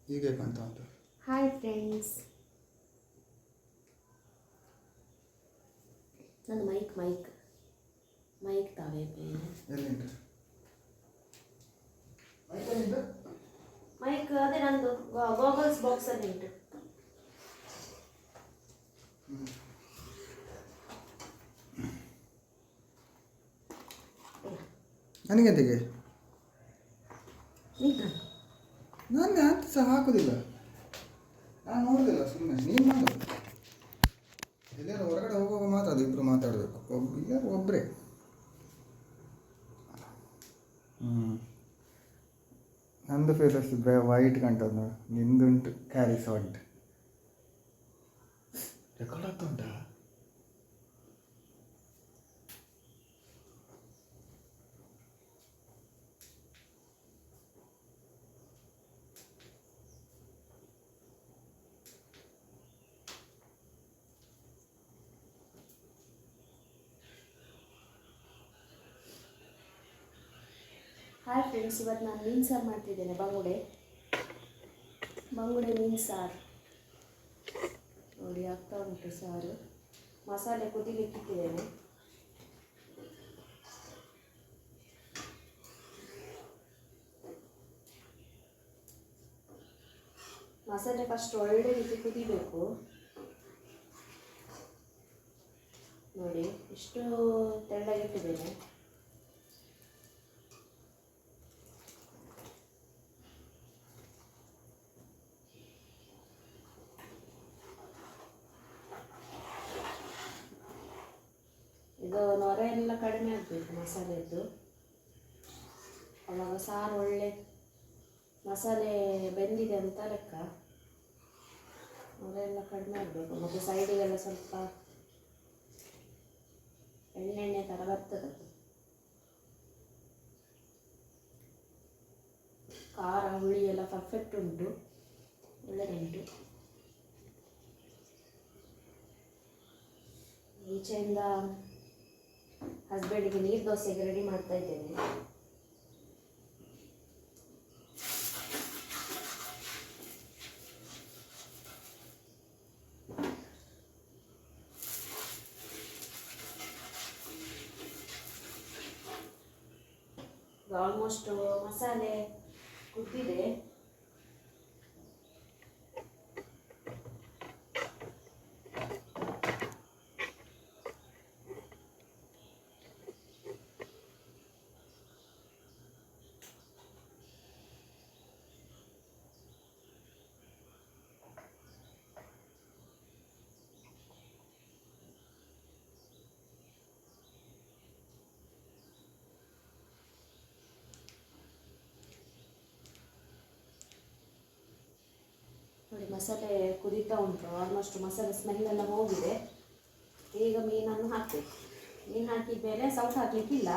ಹೀಗೆ ಕಾಣ್ತಾ ಉಂಟು. ಹಾಯ್ ಫ್ರೆಂಡ್ಸ್, ನನ್ನ ಮೈಕ್ ತಾವೇ ಎಲ್ಲಿಂಟು ಮೈಕ್ ಅದೇ ನಂದು ಗೋಗಲ್ಸ್ ಬಾಕ್ಸಲ್ಲಿ ಉಂಟು. ನನಗೆಂತಿಗೆ ನಾನು ಅಂತ ಸಹ ಹಾಕೋದಿಲ್ಲ, ನಾನು ನೋಡೋದಿಲ್ಲ, ಸುಮ್ಮನೆ ನೀನು ಮಾಡು. ಎಲ್ಲಾರು ಹೊರಗಡೆ ಹೋಗುವಾಗ ಮಾತಾಡೋದು, ಇಬ್ಬರು ಮಾತಾಡಬೇಕು, ಇಲ್ಲ ಒಬ್ಬರೇ. ನಂದು ಫೇಸ್ ಅಷ್ಟು ವೈಟ್ ಕಾಣ್ತದೆ ನೋಡಿ, ನಿಂದುಂಟು ಕ್ಯಾರಿಸ್ ವೈಟ್. ರೆಕಾರ್ಡ್ ಆಗ್ತಾ ಉಂಟಾ? ಹಾಯ್ ಫ್ರೆಂಡ್ಸ್, ಇವತ್ತು ನಾನು ಮೀನು ಸಾರು ಮಾಡ್ತಿದ್ದೇನೆ. ಬಂಗುಡೆ ಮೀನು ಸಾರು ನೋಡಿ, ಆಗ್ತಾ ಉಂಟು ಸಾರು. ಮಸಾಲೆ ಕುದಿಲಿಕ್ಕಿಟ್ಟಿದ್ದೇನೆ. ಮಸಾಲೆ ಫಸ್ಟ್ ಒಳ್ಳೆ ರೀತಿ ಕುದಿಬೇಕು ನೋಡಿ. ಇಷ್ಟು ತೆಳ್ಳಗಿಟ್ಟಿದ್ದೇನೆ. ಇದು ನೊರೆ ಎಲ್ಲ ಕಡಿಮೆ ಆಗಬೇಕು ಮಸಾಲೆದ್ದು, ಆವಾಗ ಸಾರು ಒಳ್ಳೆ ಮಸಾಲೆ ಬೆಂದಿದೆ ಅಂತ ಲೆಕ್ಕ. ನೊರೆ ಎಲ್ಲ ಕಡಿಮೆ ಆಗಬೇಕು, ಮತ್ತು ಸೈಡಿಗೆಲ್ಲ ಸ್ವಲ್ಪ ಎಣ್ಣೆ ಥರ ಬರ್ತದೆ. ಖಾರ ಹುಳಿ ಎಲ್ಲ ಪರ್ಫೆಕ್ಟ್ ಉಂಟು, ಒಳ್ಳೆದುಂಟು. ಈಚೆಯಿಂದ ಹಸ್ಬೆಂಡಿಗೆ ನೀರು ದೋಸೆಗೆ ರೆಡಿ ಮಾಡ್ತಾ ಇದ್ದೇನೆ. ಆಲ್ಮೋಸ್ಟ್ ಮಸಾಲೆ ಕುದ್ದಿದೆ. ನೋಡಿ, ಮಸಾಲೆ ಕುದೀತಾ ಉಂಟು. ಆಲ್ಮೋಸ್ಟ್ ಮಸಾಲೆ ಸ್ಮೆಲ್ ಎಲ್ಲ ಹೋಗಿದೆ. ಈಗ ಮೀನನ್ನು ಹಾಕಬೇಕು. ಮೀನು ಹಾಕಿದ ಮೇಲೆ ಸೌಟ್ ಹಾಕಲಿಕ್ಕಿಲ್ಲ.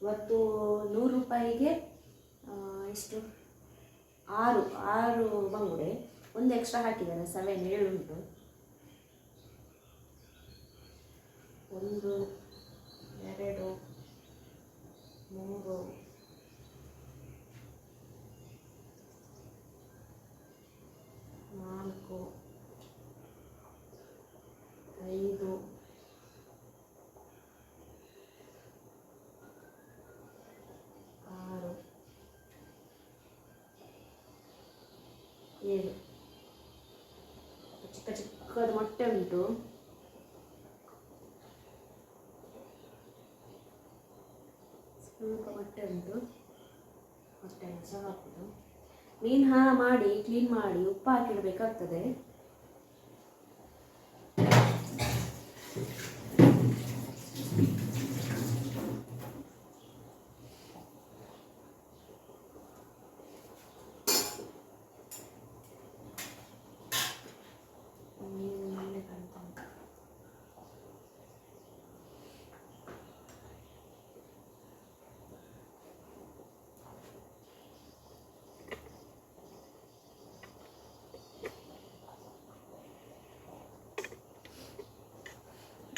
ಇವತ್ತು 100 ರೂಪಾಯಿಗೆ ಎಷ್ಟು, ಆರು ಬಂಗುಡೆ. ಒಂದು ಎಕ್ಸ್ಟ್ರಾ ಹಾಕಿದ್ದಾರೆ, 7 ಉಂಟು. 1 2 3 4 5 6 7 ಚಿಕ್ಕ ಚಿಕ್ಕದು ಮೊಟ್ಟೆ ಉಂಟು. ಸ್ವಲ್ಪ ಮೊಟ್ಟೆ ಉಂಟು, ಮೊಟ್ಟೆಯನ್ನು ಸಹ ಹಾಕೋದು. ಮೀನು ಮಾಡಿ ಕ್ಲೀನ್ ಮಾಡಿ ಉಪ್ಪು ಹಾಕಿಡಬೇಕಾಗ್ತದೆ.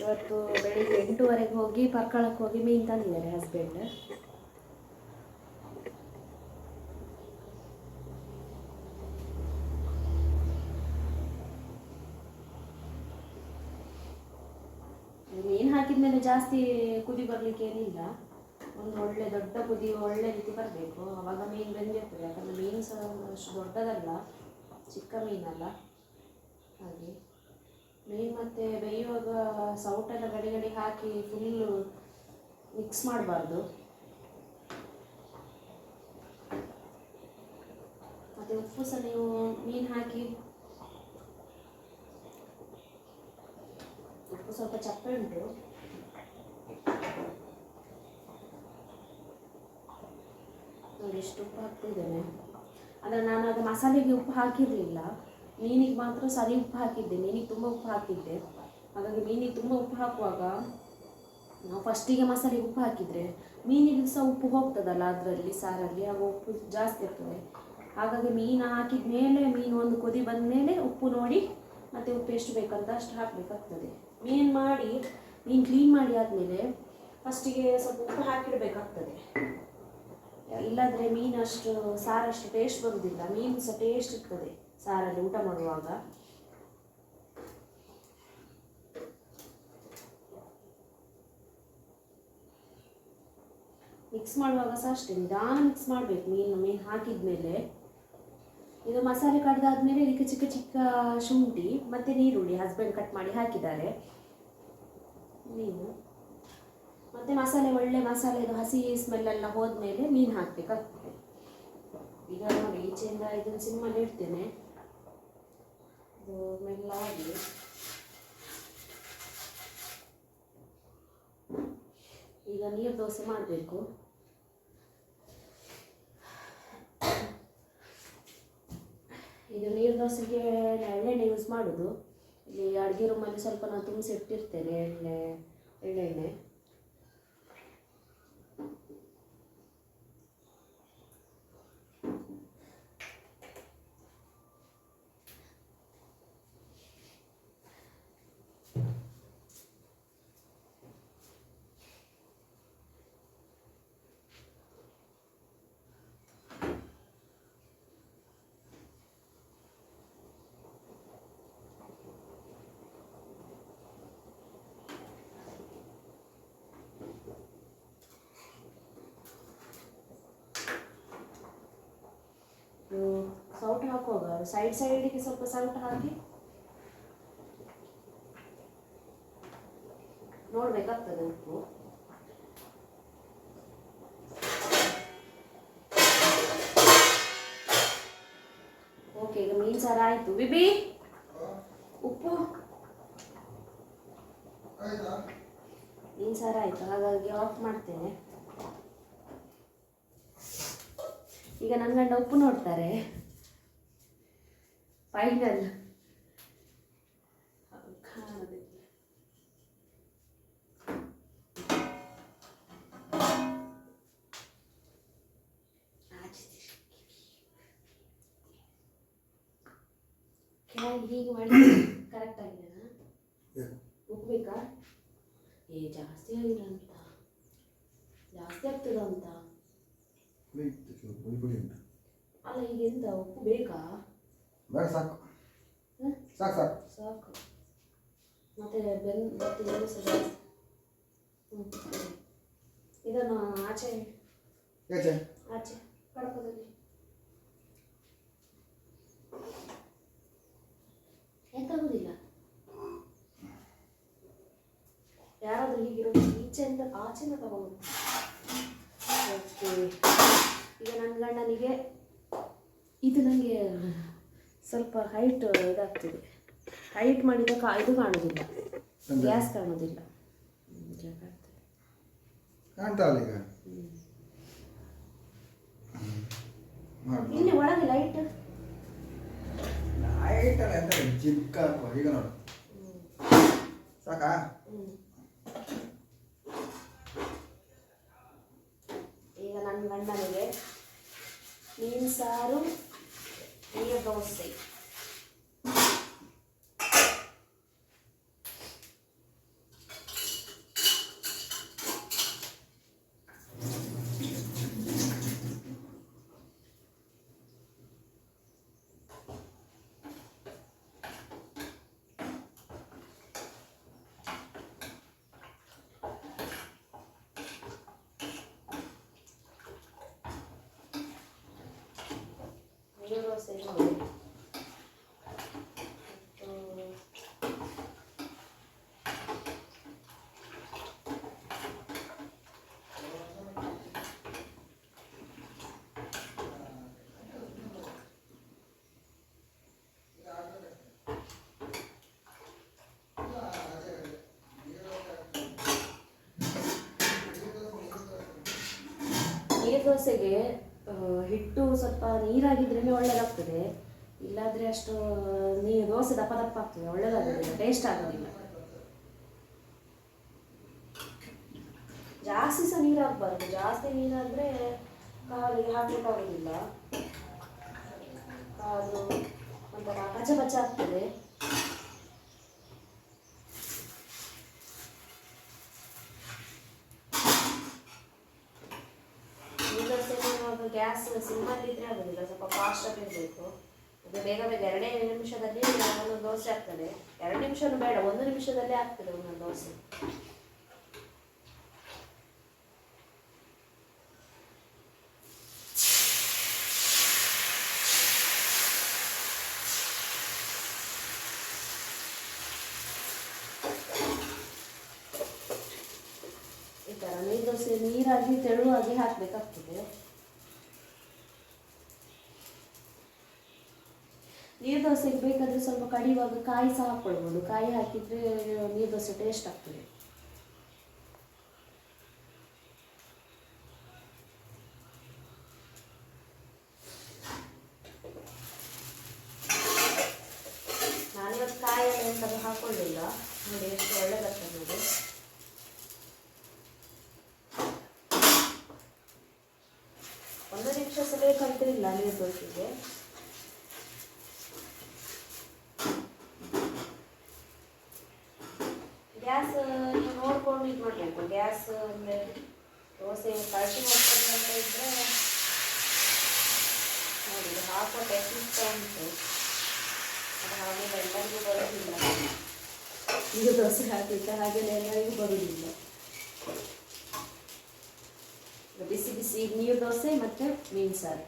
ಇವತ್ತು ಬೆಳಿಗ್ಗೆ 8:30 ಹೋಗಿ ಪರ್ಕಳಕ್ಕೆ ಹೋಗಿ ಮೀನು ತಂದಿದ್ದಾರೆ ಹಸ್ಬೆಂಡ್. ಮೀನು ಹಾಕಿದ್ಮೇಲೆ ಜಾಸ್ತಿ ಕುದಿ ಬರಲಿಕ್ಕೆ ಏನಿಲ್ಲ, ಒಂದು ಒಳ್ಳೆ ದೊಡ್ಡ ಕುದಿ ಒಳ್ಳೆ ರೀತಿ ಬರಬೇಕು, ಆವಾಗ ಮೀನು ಬೆಂದಿರ್ತದೆ. ಯಾಕಂದರೆ ಮೀನು ಸಹ ಅಷ್ಟು ದೊಡ್ಡದಲ್ಲ, ಚಿಕ್ಕ ಮೀನಲ್ಲ. ಹಾಗೆ ಮೀನು ಮತ್ತು ಬೇಯುವಾಗ ಸೌಟೆಲ್ಲ ಗಡಿ ಹಾಕಿ ಫುಲ್ಲು ಮಿಕ್ಸ್ ಮಾಡಬಾರ್ದು. ಮತ್ತು ಉಪ್ಪು ಸಹ ನೀವು ಮೀನು ಹಾಕಿ, ಉಪ್ಪು ಸ್ವಲ್ಪ ಚಪ್ಪೆ ಉಂಟು, ನೋಡಿ ಎಷ್ಟು ಉಪ್ಪು ಹಾಕ್ತಿದ್ದೇನೆ. ಆದರೆ ನಾನು ಅದು ಮಸಾಲೆಗೆ ಉಪ್ಪು ಹಾಕಿರಲಿಲ್ಲ, ಮೀನಿಗೆ ಮಾತ್ರ ಸರಿ ಉಪ್ಪು ಹಾಕಿದ್ದೆ. ಮೀನಿಗೆ ತುಂಬ ಉಪ್ಪು ಹಾಕಿದ್ದೆ, ಹಾಗಾಗಿ ಮೀನಿಗೆ ತುಂಬ ಉಪ್ಪು ಹಾಕುವಾಗ ನಾವು ಫಸ್ಟಿಗೆ ಮಸಾಲೆಗೆ ಉಪ್ಪು ಹಾಕಿದರೆ ಮೀನಿಗೆ ಸಹ ಉಪ್ಪು ಹೋಗ್ತದಲ್ಲ ಅದರಲ್ಲಿ ಸಾರಲ್ಲಿ, ಆಗ ಉಪ್ಪು ಜಾಸ್ತಿ ಆಗ್ತದೆ. ಹಾಗಾಗಿ ಮೀನು ಹಾಕಿದ ಮೇಲೆ, ಮೀನು ಒಂದು ಕುದಿ ಬಂದ ಮೇಲೆ ಉಪ್ಪು ನೋಡಿ ಮತ್ತು ಉಪ್ಪು ಎಷ್ಟು ಬೇಕಂತ ಅಷ್ಟು ಹಾಕಬೇಕಾಗ್ತದೆ. ಮೀನು ಕ್ಲೀನ್ ಮಾಡಿ ಆದಮೇಲೆ ಫಸ್ಟಿಗೆ ಸ್ವಲ್ಪ ಉಪ್ಪು ಹಾಕಿಡಬೇಕಾಗ್ತದೆ. ಇಲ್ಲಾಂದರೆ ಮೀನು ಅಷ್ಟು ಸಾರಷ್ಟು ಟೇಸ್ಟ್ ಬರುವುದಿಲ್ಲ. ಮೀನು ಸಹ ಟೇಸ್ಟ್ ಇರ್ತದೆ ಸಾರಲ್ಲಿ ಊಟ ಮಾಡುವಾಗ. ಮಿಕ್ಸ್ ಮಾಡುವಾಗ ಸಹ ಅಷ್ಟೇ ನಿಧಾನ ಮಿಕ್ಸ್ ಮಾಡಬೇಕು. ಮೀನು ಹಾಕಿದ ಮೇಲೆ ಇದು ಮಸಾಲೆ ಕಡ್ದಾದ್ಮೇಲೆ ಇದಕ್ಕೆ ಚಿಕ್ಕ ಚಿಕ್ಕ ಶುಂಠಿ ಮತ್ತು ನೀರುಳ್ಳಿ ಹಸ್ಬೆಂಡ್ ಕಟ್ ಮಾಡಿ ಹಾಕಿದ್ದಾರೆ. ಮೀನು ಮತ್ತು ಮಸಾಲೆ ಒಳ್ಳೆ ಮಸಾಲೆದು ಹಸಿ ಸ್ಮೆಲ್ಲೆಲ್ಲ ಹೋದ್ಮೇಲೆ ಮೀನು ಹಾಕಬೇಕಾಗ್ತದೆ. ಈಗ ನೋಡಿ ಈಚೆಯಿಂದ ಇದನ್ನು ಸಿಮ್ಮಲ್ಲಿ ಇಡ್ತೇನೆ, ಇದು ಮೆಲ್ಲಾಗಿ. ಈಗ ನೀರು ದೋಸೆ ಮಾಡಬೇಕು. ಇದು ನೀರು ದೋಸೆಗೆ ಎಳ್ಳೆಣ್ಣೆ ಯೂಸ್ ಮಾಡೋದು. ಇಲ್ಲಿ ಅಡುಗೆ ರೂಮಲ್ಲಿ ಸ್ವಲ್ಪ ನಾನು ತುಂಬಿಸಿ ಇಟ್ಟಿರ್ತೇನೆ ಎಳ್ಳೆಣ್ಣೆ. ಸೌಟು ಹಾಕುವಾಗ ಸೈಡಿಗೆ ಸ್ವಲ್ಪ ಸೌಟು ಹಾಕಿ ನೋಡ್ಬೇಕಾಗ್ತದೆ ಉಪ್ಪು. ಓಕೆ, ಈಗ ಮೀನು ಸಾರು ಆಯಿತು. ಬಿಬಿ ಉಪ್ಪು ಮೀನು ಸಾರು ಆಯಿತು, ಹಾಗಾಗಿ ಆಫ್ ಮಾಡ್ತೇನೆ. ಈಗ ನನ್ನ ಗಂಡ ಉಪ್ಪು ನೋಡ್ತಾರೆ. ಫೈನಲ್ ಹೀಗೆ ಮಾಡಿ ಕರೆಕ್ಟ್ ಆಗಿದೆನಾ? ಉಪ್ಪು ಬೇಕಾ? ಜಾಸ್ತಿ ಆಗಿದೆ ಅಂತ, ಜಾಸ್ತಿ ಆಗ್ತದ ಅಂತ ಅಲ್ಲ. ಈಗ ಎಂತ ಉಪ್ಪು ಬೇಕಾ? ಬೇಡ, ಸಾಕು ಸಾಕು ಸಾಕು ಸಾಕು. ಮತ್ತೆ ಇದನ್ನು ಆಚೆ ಕಡಪದಲ್ಲಿ ಎಂತಾಗುದಿಲ್ಲ. ಯಾರಾದ್ರೂ ಹೀಗಿರೋದು ಈಚೆಯಿಂದ ಆಚೆನ ತಗೊಂಡು. ಓಕೆ, ಈಗ ನನ್ನ ಗಂಡನಿಗೆ ಇದು ನನಗೆ ಸ್ವಲ್ಪ ಹೈಟ್ ಇದಾಗ್ತದೆ. ಹೈಟ್ ಮಾಡಿದ ಇದು ಕಾಣೋದಿಲ್ಲ, ಗ್ಯಾಸ್ ಕಾಣೋದಿಲ್ಲ. ಇಲ್ಲಿ ಒಳಗೆ ಲೈಟ್ ಚಿಕ್ಕ ಈಗ ನೋಡು ಸಾಕಾ? ಈಗ ನನ್ನ ಗಂಡನಿಗೆ ಮೀನು ಸಾರು, ನೀರು ದೋಸೆ. ನೀರು ದೋಸೆ ನೋಡಿ ನೀರು ದೋಸೆಗೆ ಹಿಟ್ಟು ಸ್ವಲ್ಪ ನೀರಾಗಿದ್ರೇ ಒಳ್ಳೆದಾಗ್ತದೆ, ಇಲ್ಲಾಂದರೆ ಅಷ್ಟು ದೋಸೆ ದಪ್ಪ ದಪ್ಪ ಆಗ್ತದೆ, ಒಳ್ಳೆದಾಗೋದಿಲ್ಲ, ಟೇಸ್ಟ್ ಆಗೋದಿಲ್ಲ. ಜಾಸ್ತಿ ಸಹ ನೀರು ಹಾಕ್ಬಾರ್ದು, ಜಾಸ್ತಿ ನೀರಾದರೆ ಕಾಲಿಗೆ ಹಾಕಲಿಕ್ಕಾಗೋದಿಲ್ಲ, ಕಾಲು ಒಂಥರ ಕಚ ಕಚ ಆಗ್ತದೆ. ಗ್ಯಾಸ್ ಸಿಮ್ಮಲ್ಲಿ ಇದ್ರೆ ಆಗೋದಿಲ್ಲ, ಸ್ವಲ್ಪ ಫಾಸ್ಟಾಗಿ ಇರಬೇಕು. ಅದು ಬೇಗ ಬೇಗ 2 ನಿಮಿಷದಲ್ಲಿ ಒಂದೊಂದು ದೋಸೆ ಆಗ್ತದೆ. 2 ನಿಮಿಷನೂ ಬೇಡ, 1 ನಿಮಿಷದಲ್ಲೇ ಆಗ್ತದೆ ಒಂದೊಂದು ದೋಸೆ. ಈ ಥರ ನೀರು ದೋಸೆ ನೀರಾಗಿ ತೆಳುವಾಗಿ ಹಾಕಬೇಕಾಗ್ತದೆ. ನೀರು ದೋಸೆಗೆ ಬೇಕಾದರೆ ಸ್ವಲ್ಪ ಕಡಿಯುವಾಗ ಕಾಯಿ ಸಹ ಹಾಕ್ಕೊಳ್ಬೋದು, ಕಾಯಿ ಹಾಕಿದರೆ ನೀರು ದೋಸೆ ಟೇಸ್ಟ್ ಆಗ್ತದೆ. ನಾನಿವತ್ತು ಕಾಯಲ್ಲಿ ಎಂಥದ್ದು ಹಾಕ್ಕೊಳ್ಳಿಲ್ಲ, ನೋಡಿ ಎಷ್ಟು ಒಳ್ಳೆದಾಗ್ತದೆ ನೋಡಿ. ಒಂದು ನಿಮಿಷ ಸಹ ಬೇಕಂತಿಲ್ಲ ನೀರು ದೋಸೆಗೆ. ಗ್ಯಾಸ್ ನೋಡ್ಕೊಂಡು ಇದು ಮಾಡಬೇಕು. ಗ್ಯಾಸ್ ಅಂದರೆ ದೋಸೆ ಕಳಸಿ ಹೋಗ್ತದೆ ಅಂತ ಇದ್ದರೆ ನೋಡಿ ಹಾಕೋ ಟೆಕ್ನಿಕ್ ಉಂಟು, ಅದು ಹಾಗೆಲ್ಲ ಎಲ್ಲರಿಗೂ ಬರೋದಿಲ್ಲ. ಈಗ ದೋಸೆ ಹಾಕಲಿಕ್ಕೆ ಹಾಗೆಲ್ಲ ಎಲ್ಲರಿಗೂ ಬರೋದಿಲ್ಲ. ಬಿಸಿ ಬಿಸಿ ನೀರು ದೋಸೆ ಮತ್ತು ಮೀನು ಸಾರು.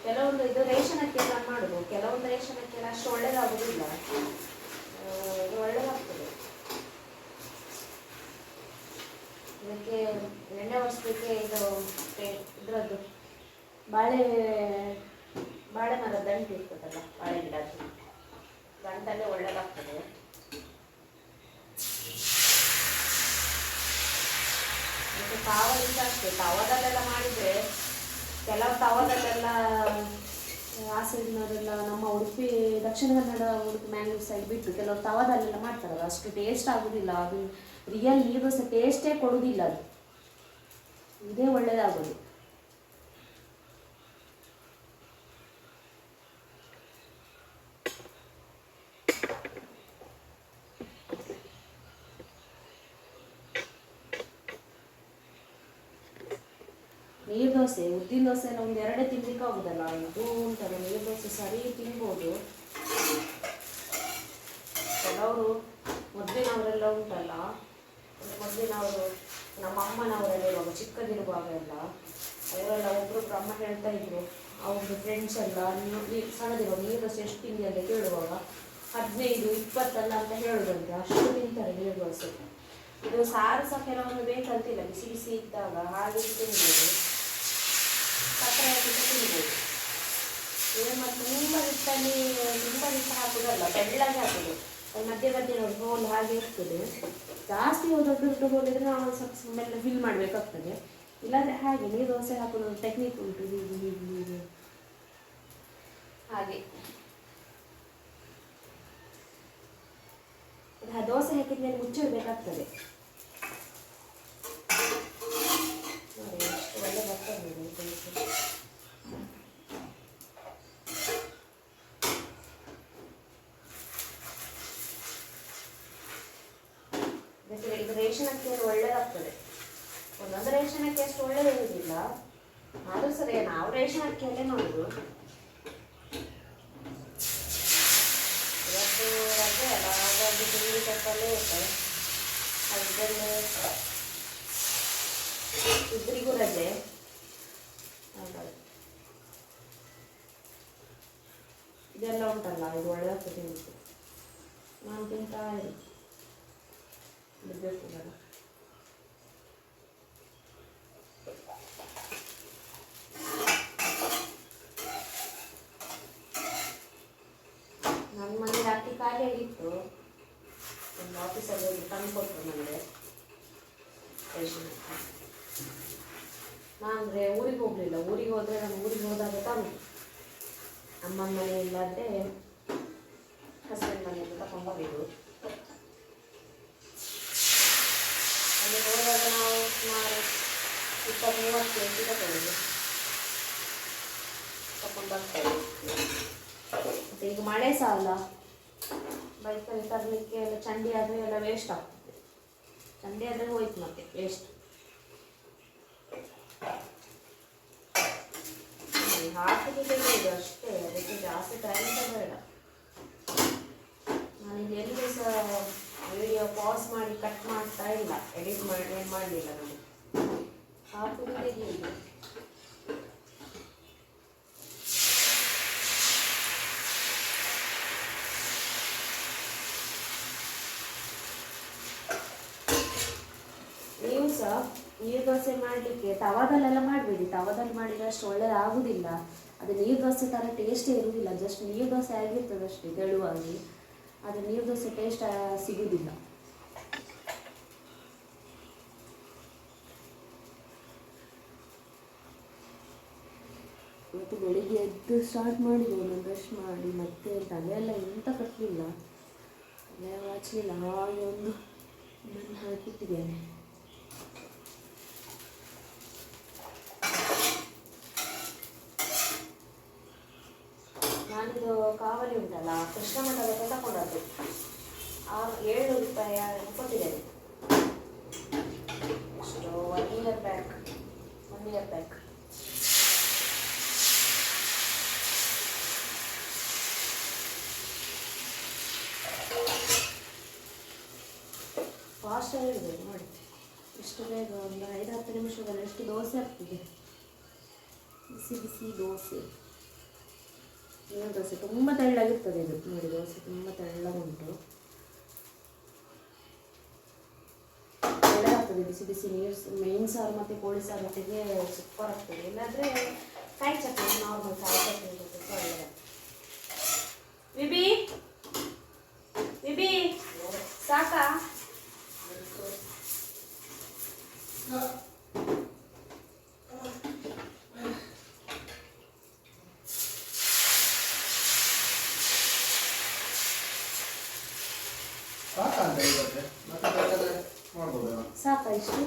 ಕೆಲವೊಂದು ಇದು ರೇಷನ್ ಅಕ್ಕಿಯೆಲ್ಲ ಮಾಡೋದು, ಕೆಲವೊಂದು ರೇಷನ್ ಅಕ್ಕಿಯೆಲ್ಲ ಅಷ್ಟು ಒಳ್ಳೇದಾಗೋದಿಲ್ಲ, ಇದು ಒಳ್ಳೇದಾಗ್ತದೆ. ಇದಕ್ಕೆ ಎಣ್ಣೆ ಒರೆಸ್ಲಿಕ್ಕೆ ಇದರದ್ದು ಬಾಳೆ ಮರದ ದಂಟು ಇರ್ತದಲ್ಲ, ಬಾಳೆ ಗಿಡದ್ದು ದಂಟಲ್ಲೇ ಒಳ್ಳೇದಾಗ್ತದೆ. ಮತ್ತು ತಾವದಿಂದ ಅಷ್ಟೇ, ತವದಲ್ಲೆಲ್ಲ ಮಾಡಿದರೆ ಕೆಲವು ತವದಲ್ಲೆಲ್ಲ ಆ ಸೈಡ್ನವರೆಲ್ಲ ನಮ್ಮ ಉಡುಪಿ ದಕ್ಷಿಣ ಕನ್ನಡ ಉಡುಪಿ ಮ್ಯಾಂಗ್ಳೂರ್ ಸೈಡ್ ಬಿಟ್ಟು ಕೆಲವು ತವದಲ್ಲೆಲ್ಲ ಮಾಡ್ತಾರಲ್ಲ, ಅಷ್ಟು ಟೇಸ್ಟ್ ಆಗೋದಿಲ್ಲ. ಅದು ರಿಯಲ್ ನೀರು ದೋಸೆ ಟೇಸ್ಟೇ ಕೊಡೋದಿಲ್ಲ, ಅದು ಇದೇ ಒಳ್ಳೆಯದಾಗೋದು. ನೀರು ದೋಸೆ ಉದ್ದಿನ ದೋಸೆ ಎಲ್ಲ 1-2 ತಿನ್ಲಿಕ್ಕೆ ಆಗುದಲ್ಲ, ಇದು ಉಂಟಲ್ಲ ನೀರು ದೋಸೆ ಸರಿ ತಿನ್ಬೋದು. ಕೆಲವರು ಮೊದಲಿನವರೆಲ್ಲ ಉಂಟಲ್ಲ, ಮೊದಲಿನವರು ನಮ್ಮ ಅಮ್ಮನವರೆಲ್ಲ ಇರುವಾಗ ಚಿಕ್ಕದಿರುವಾಗ ಎಲ್ಲ ಅವರೆಲ್ಲ ಒಬ್ಬರೊಬ್ರು ಅಮ್ಮ ಹೇಳ್ತಾ ಇದ್ರು, ಅವ್ರದ್ದು ಫ್ರೆಂಡ್ಸ್ ಎಲ್ಲ ಸಣ್ಣದಿರುವಾಗ ನೀರು ದೋಸೆ ಎಷ್ಟು ತಿಂಡಿ ಅಂತ ಕೇಳುವಾಗ 15-20 ಅಂತ ಹೇಳೋದಂತೆ, ಅಷ್ಟು ತಿಂತಾರೆ ನೀರು ದೋಸೆ. ಇದು ಸಾರು ಸಹ ಕೆಲವೊಂದು ಬೇಕಂತಿಲ್ಲ, ಬಿಸಿ ಬಿಸಿ ಇದ್ದಾಗ ಹಾಗೆ ತಿನ್ಬೋದು, ಸಕ್ಕರೆ ಹಾಕಿ ತಿನ್ಬೋದು. ಇದು ಮತ್ತು ತುಂಬ ಹಿಟ್ಟು ಹಾಕೋದಲ್ಲ, ಬೆಳ್ಳಗೆ ಹಾಕೋದು. ಮಧ್ಯೆ ನೋಡಿ ಹೋಲ್ ಹಾಗೆ ಇರ್ತದೆ. ಜಾಸ್ತಿ ದೊಡ್ಡ ಹೋಲ್ ಇದ್ರೆ ನಾವು ಸ್ವಲ್ಪ ಮೆಲ್ಲ ಫಿಲ್ ಮಾಡಬೇಕಾಗ್ತದೆ, ಇಲ್ಲಾಂದರೆ ಹಾಗೆ ನೀರು ದೋಸೆ ಹಾಕೋದು ಟೆಕ್ನಿಕ್ ಉಂಟು, ಹೀಗೆ ಹಾಗೆ. ದೋಸೆ ಹಾಕಿದ ಮೇಲೆ ಮುಚ್ಚಿಡಬೇಕಾಗ್ತದೆ. ನೋಡಿ ಎಷ್ಟು ಒಳ್ಳೆ ಬರ್ತದೆ ದೋಸೆ. ಇದು ರೇಷನ್ ಅಕ್ಕಿಯಲ್ಲಿ ಒಳ್ಳೆದಾಗ್ತದೆ. ಅದು ರೇಷನ್ ಅಕ್ಕಿ ಅಷ್ಟು ಒಳ್ಳೆಯದಿರುವುದಿಲ್ಲ, ಆದರೂ ಸರಿ ನಾವು ರೇಷನ್ ಅಕ್ಕಿಯಲ್ಲೇ ಮಾಡೋದು. ಇವತ್ತು ರಜೆ ಅಲ್ಲ, ಹಾಗಾಗಿ ತಿಂಡಿ ತಪ್ಪಲ್ಲೇ ಇರ್ತದೆ. ಹಸ್ಬೆಂಡ್ ಇಬ್ಬರಿಗೂ ರಜೆ, ಹಾಗಾಗಿ ಇದೆಲ್ಲ ಉಂಟಲ್ಲ, ಇದು ಒಳ್ಳೆದಾಗ್ತದೆ ತಿಂದು. ನಾನು ತಿಂತಾ ಬಿಡಬೇಕು ಬೇಡ. ನನ್ನ ಮನೇಲಿ ಅಕ್ಕಿ ಖಾಲಿಯಾಗಿತ್ತು, ಒಂದು ಆಫೀಸಲ್ಲಿ ಹೋಗಿ ತಂದು ಕೊಟ್ಟರು ನನಗೆ ರೇಷನ್ ಅಕ್ಕಿ. ನಾನು ಅಂದರೆ ಊರಿಗೆ ಹೋಗಲಿಲ್ಲ, ಊರಿಗೆ ಹೋದರೆ ನಾನು ಊರಿಗೆ ಹೋದಾಗ ತಂದು ಅಮ್ಮನ ಮನೆ ಇಲ್ಲಾಂದರೆ ಹಸ್ಬೆಂಡ್ ಮನೆಯಿಂದ ತಗೊಂಡ್ಬರೋದು. ಅಲ್ಲಿ ಹೋದಾಗ ನಾವು ಸುಮಾರು 20-30 ಕೆಜಿ ತಗೊಂಡು ಬರ್ತೇವೆ. ಮತ್ತು ಈಗ ಮಳೆ ಸಹ ಅಲ್ಲ, ಬೈಕಲ್ಲಿ ತರಲಿಕ್ಕೆ ಎಲ್ಲ ಚಂಡಿ ಆದರೆ ಎಲ್ಲ ವೇಸ್ಟ್ ಆಗ್ತದೆ. ಚಂಡಿ ಆದರೆ ಹೋಯ್ತು ಮತ್ತೆ ವೇಸ್ಟ್. ಹಾಕಿಗೆ ತೆಗೆಯೋದು ಅಷ್ಟೇ, ಅದಕ್ಕೆ ಜಾಸ್ತಿ ಟೈಮ್ ಬೇಡ. ನಾನಿಲ್ಲಿ ಎಲ್ಲಿ ಸಹ ವಿಡಿಯೋ ಪಾಸ್ ಮಾಡಿ ಕಟ್ ಮಾಡ್ತಾ ಇಲ್ಲ, ಎಡಿಟ್ ಮಾಡಿ ಏನು ಮಾಡಲಿಲ್ಲ. ನಾನು ಹಾಕಿಗೆ ತೆಗೆಯೋದು. ನೀವು ಸಹ ನೀರು ದೋಸೆ ಮಾಡಲಿಕ್ಕೆ ತವಾದಲ್ಲೆಲ್ಲ ಮಾಡಬೇಡಿ. ತವಾದಲ್ಲಿ ಮಾಡಿದರೆ ಅಷ್ಟು ಒಳ್ಳೆಯದಾಗುವುದಿಲ್ಲ. ಅದು ನೀರು ದೋಸೆ ಥರ ಟೇಸ್ಟೇ ಇರುವುದಿಲ್ಲ, ಜಸ್ಟ್ ನೀರು ದೋಸೆ ಆಗಿರ್ತದೆ ಅಷ್ಟೇ ತೆಳುವಾಗಿ. ಅದು ನೀರು ದೋಸೆ ಟೇಸ್ಟ್ ಸಿಗುವುದಿಲ್ಲ. ಇವತ್ತು ಬೆಳಿಗ್ಗೆ ಎದ್ದು ಸ್ಟಾರ್ಟ್ ಮಾಡಿದ್ದೇನೆ, ಬ್ರಷ್ ಮಾಡಿ ಮತ್ತೆ ತಲೆಯೆಲ್ಲ ಎಂತ ಕಟ್ಟಲಿಲ್ಲ, ತಲೆ ಹಚ್ಚಲಿಲ್ಲ, ಹಾಗೆ ಒಂದು ಮಣ್ಣು ಹಾಕಿಟ್ಟಿದ್ದೇನೆ. ನಾನಿದು ಕಾವಲಿ ಉಂಟಲ್ಲ, ಕೃಷ್ಣ ಮಂಡಲಕ್ಕೆ ತಗೊಂಡದ್ದು 700 ರೂಪಾಯಿ ಕೊಟ್ಟಿದ್ದೇನೆ. ಅಷ್ಟು 1 ಇಯರ್ ಬ್ಯಾಕ್. ಫಾಸ್ಟಾಗಿ ಇಡಬೇಕು ನೋಡಿ, ಇಷ್ಟು ಬೇಗ ಒಂದು 5-10 ನಿಮಿಷದಲ್ಲಿ ಎಷ್ಟು ದೋಸೆ ಆಗ್ತದೆ. ಬಿಸಿ ಬಿಸಿ ದೋಸೆ, ನೀರು ದೋಸೆ ತುಂಬ ತೆಳ್ಳಗಿರ್ತದೆ ಇದು ನೋಡಿ. ದೋಸೆ ತುಂಬ ತೆಳ್ಳಗುಂಟು, ಒಳ್ಳೆದಾಗ್ತದೆ. ಬಿಸಿ ಬಿಸಿ ಮೀನು ಸಾರು ಮತ್ತು ಕೋಳಿ ಸಾರು ಜೊತೆಗೆ ಸೂಪರ್ ಆಗ್ತದೆ. ಇಲ್ಲಾಂದರೆ ಕಾಯಿ ಚಟ್ನಿ, ನಾರ್ಮಲ್ ಕಾಯಿ ಚಟ್ನಿ ಜೊತೆ ಒಳ್ಳೆದಾಗ್ತದೆ. ವಿಬಿ ಸಾಕಾ? ಸಾಕಂತ ಇವತ್ತೆ ಮತ್ತೆ ಬೇಕಾದ್ರೆ ಮಾಡ್ಬೋದಲ್ಲ? ಸಾಕಾ ಇಷ್ಟು?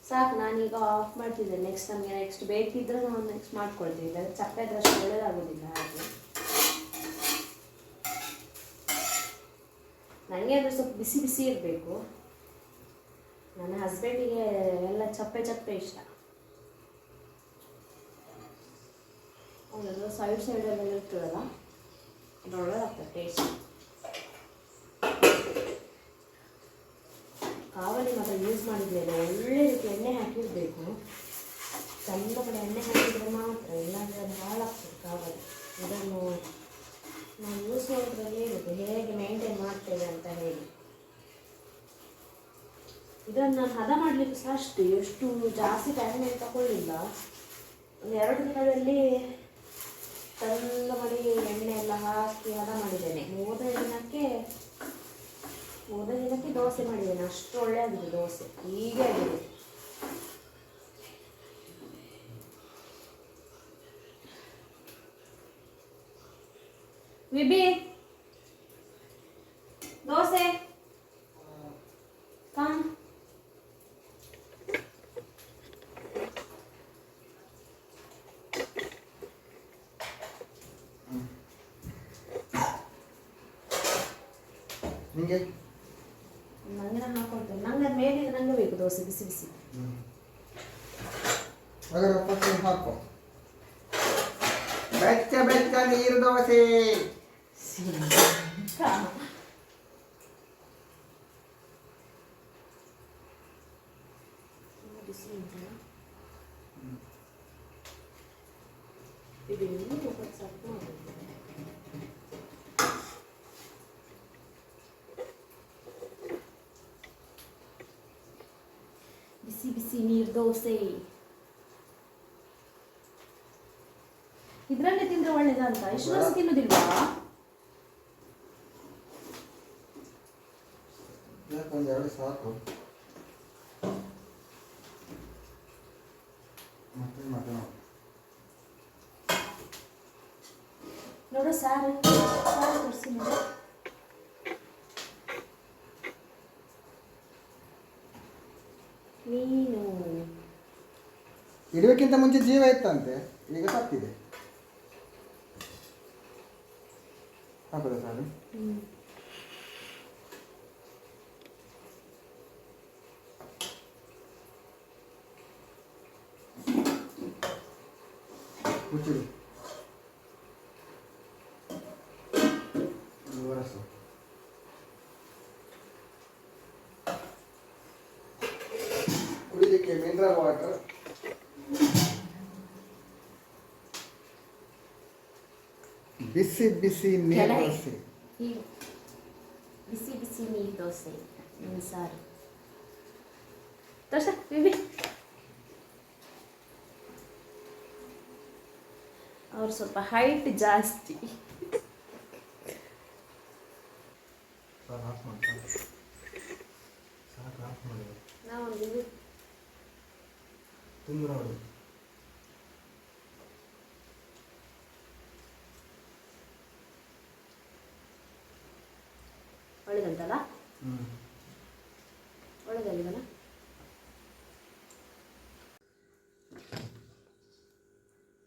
ಸಾಕು, ನಾನೀಗ ಆಫ್ ಮಾಡ್ತಿದ್ದೆ. ನೆಕ್ಸ್ಟ್ ಬೇಕಿದ್ರೆ ನಾನು ನೆಕ್ಸ್ಟ್ ಮಾಡ್ಕೊಳ್ತೀನಿ, ಇಲ್ಲಾಂದರೆ ಚಪ್ಪೆ ಆದರೆ ಅಷ್ಟು ಒಳ್ಳೆಯದಾಗೋದಿಲ್ಲ. ಹಾಗೆ ನನಗೆ ಅಂದರೆ ಸ್ವಲ್ಪ ಬಿಸಿ ಬಿಸಿ ಇರಬೇಕು. ನನ್ನ ಹಸ್ಬೆಂಡಿಗೆ ಎಲ್ಲ ಚಪ್ಪೆ ಇಷ್ಟ. ಅದೆಲ್ಲ ಸೈಡಲ್ಲೆಲ್ಲ ಇರ್ತದಲ್ಲ, ಅದು ಒಳ್ಳೆದಾಗ್ತದೆ ಟೇಸ್ಟ್. ಕಾವಲಿ ಮಾತ್ರ ಯೂಸ್ ಮಾಡಿದ್ಮೇಲೆ ಒಳ್ಳೆ ರೀತಿ ಎಣ್ಣೆ ಹಾಕಿಡಬೇಕು. ಚಂದ ಕಡೆ ಎಣ್ಣೆ ಹಾಕಿದರೆ ಮಾತ್ರ, ಇಲ್ಲಾಂದರೆ ಅದು ಹಾಳಾಗ್ತದೆ ಕಾವಲಿ. ಇದನ್ನು ನಾವು ಯೂಸ್ ಮಾಡೋದ್ರಲ್ಲಿ ಇರುತ್ತೆ ಹೇಗೆ ಮೇಂಟೈನ್ ಮಾಡ್ತೇವೆ ಅಂತ ಹೇಳಿ. ಇದನ್ನು ನಾನು ಹದ ಮಾಡಲಿಕ್ಕೆ ಸಹ ಅಷ್ಟೇ, ಎಷ್ಟು ಜಾಸ್ತಿ ಟೈಮ್ ಏನು ತಗೊಳ್ಳಿಲ್ಲ. ಒಂದು 2 ದಿನದಲ್ಲಿ ಚಂದ ಮಾಡಿ ಎಣ್ಣೆ ಎಲ್ಲ ಹಾಕಿ ಹದ ಮಾಡಿದ್ದೇನೆ. 3ನೇ ದಿನಕ್ಕೆ ದೋಸೆ ಮಾಡಿದ್ದೇನೆ. ಅಷ್ಟು ಒಳ್ಳೆಯಾಗಿದೆ ದೋಸೆ, ಹೀಗೆ ಆಗಿದೆ. VB dosa come. ನಿಂಗೆ ನನಗೆ ನಾನು ಹಾಕೊಳ್ತೇನೆ. ನಂಗೆ ಅದು ಮೇಲಿಂದ ನನಗೆ ಬೇಕು ದೋಸೆ ಬಿಸಿ ಬಿಸಿ. ಹಾಗಾದ್ರೆ ಫಸ್ಟ್ ಹಾಕೋ. ಬೆಚ್ಚ ಬೆಚ್ಚ ನೀರು ದೋಸೆ. ಬಿಸಿ ಉಂಟಲ್ಲ ಇದು ಇನ್ನೂ ಸ್ವಲ್ಪ ಬಿಸಿ ಬಿಸಿ ನೀರು ದೋಸೆ. ಇದರಲ್ಲೇ ತಿಂದ್ರೆ ಒಳ್ಳೇದಂತ. ಇಷ್ಟು ದೋಸೆ ತಿನ್ನೋದಿಲ್ವಾ? ಒಂದೆರಡು ಸಾಕು. ಮತ್ತೆ ಮತ್ತೆ ನೋಡು ಸಾರು ತೋರಿಸಿ ನೋಡು. ಮೀನು ಇಡಬೇಕಿಂತ ಮುಂಚೆ ಜೀವ ಇತ್ತಂತೆ, ಈಗ ಸತ್ತಿದೆ. ಹಾಕೋದ ಸಾರು? ಮುಚ್ಚಿಡು. ಒರಸು. ಕುಡಿಲಿಕ್ಕೆ ಮಿನರಲ್ ವಾಟರ್. ಬಿಸಿ ಬಿಸಿ ನೀರು ದೋಸೆ. ಬಿಸಿ ಬಿಸಿ ನೀರು ದೋಸೆ ಸಾರು ತೋರ್ಸ ಬಿಬಿ. ಅವ್ರು ಸ್ವಲ್ಪ ಹೈಟ್ ಜಾಸ್ತಿ. ನಾವು ತಿಂದು ಒಳ್ಳೇದಂತಲ್ಲ? ಒಳ್ಳೇದಾಗಿದಲ್ಲ?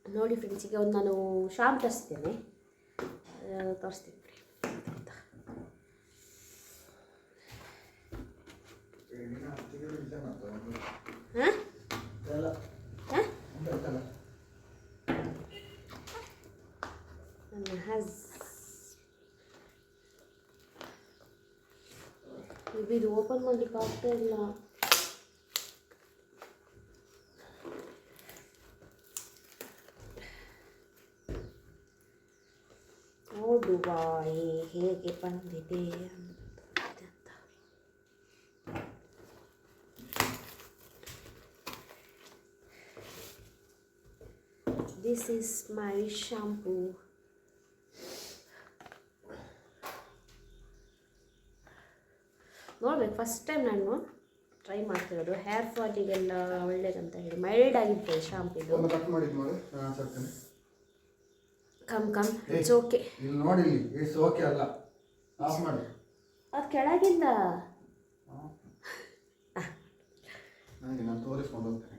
ನೋಡಿ ಫ್ರೆಂಡ್ಸ್, ಈಗ ಒಂದು ನಾನು ಶಾಂಪ್ ತರಿಸ್ತೇನೆ, ತೋರಿಸ್ತೀನಿ ಇದು ಓಪನ್ ಮಾಡ್ಲಿಕ್ಕೆ ಆಗ್ತಾ ಇಲ್ಲ. ನೋಡುವ ಹೇಗೆ ಬಂದಿದೆ ಅಂತ. This is my shampoo. ನೋಡ್ಬೇಕು, ಫಸ್ಟ್ ಟೈಮ್ ನಾನು ಟ್ರೈ ಮಾಡ್ತಿರೋದು. ಹೇರ್ ಫಾಲಿಗೆಲ್ಲ ಒಳ್ಳೇದಂತ ಹೇಳಿ ಮೈಲ್ಡ್ ಆಗಿರ್ತದೆ ಶಾಂಪು ಇದು. Come it's okay. ಇಲ್ಲಿ ನೋಡಿ, ಇಟ್ಸ್ ಓಕೆ ಅಲ್ಲ, ಆಫ್ ಮಾಡಿ. ಅದು ಕೆಳಗಿಂದ ನನಗೆ ನಾನು ತೋರಿಸ್ಕೊಂಡು ಹೋಗ್ತೇನೆ.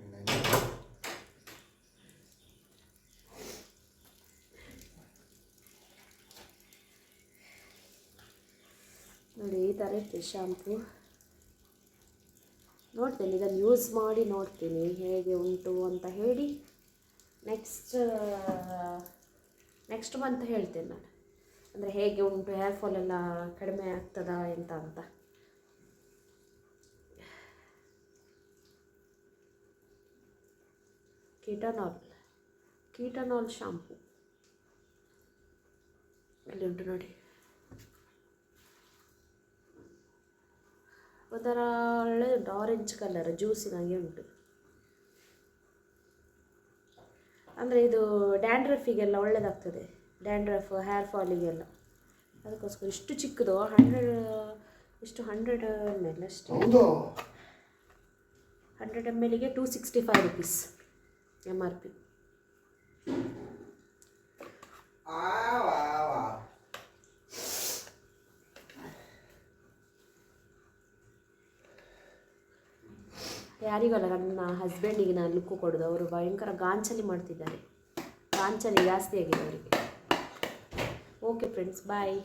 ನೋಡಿ, ಈ ಥರ ಇರ್ತದೆ ಶಾಂಪು. ನೋಡ್ತೇನೆ, ಇದನ್ನು ಯೂಸ್ ಮಾಡಿ ನೋಡ್ತೀನಿ ಹೇಗೆ ಉಂಟು ಅಂತ ಹೇಳಿ ನೆಕ್ಸ್ಟ್ ಮಂತ್ ಹೇಳ್ತೇನೆ ನಾನು. ಅಂದರೆ ಹೇಗೆ ಉಂಟು, ಹೇರ್ ಫಾಲ್ ಎಲ್ಲ ಕಡಿಮೆ ಆಗ್ತದಾ ಎಂತ ಅಂತ. ಕೀಟನಾಲ್ ಶಾಂಪು ಇಲ್ಲಿ ಉಂಟು ನೋಡಿ. ಒಂಥರ ಒಳ್ಳೆದುಂಟು, ಆರೆಂಜ್ ಕಲರ್ ಜ್ಯೂಸಿನಾಗೆ ಉಂಟು. ಅಂದರೆ ಇದು ಡ್ಯಾಂಡ್ರಫಿಗೆಲ್ಲ ಒಳ್ಳೆಯದಾಗ್ತದೆ, ಡ್ಯಾಂಡ್ರಫ್ ಹೇರ್ ಫಾಲಿಗೆಲ್ಲ. ಅದಕ್ಕೋಸ್ಕರ ಇಷ್ಟು ಚಿಕ್ಕದು 100 ml ಅಷ್ಟೇ. 100 mlಗೆ 265 rupees MRP. ಯಾರಿಗಲ್ಲ, ನನ್ನ ಹಸ್ಬೆಂಡಿಗೆ ನಾನು ಲುಕ್ಕು ಕೊಡೋದು. ಅವರು ಭಯಂಕರ ಗಾಂಚಲಿ ಮಾಡ್ತಿದ್ದಾರೆ, ಗಾಂಚಲಿ ಜಾಸ್ತಿ ಆಗಿದೆ ಅವರಿಗೆ. ಓಕೆ ಫ್ರೆಂಡ್ಸ್, ಬಾಯ್.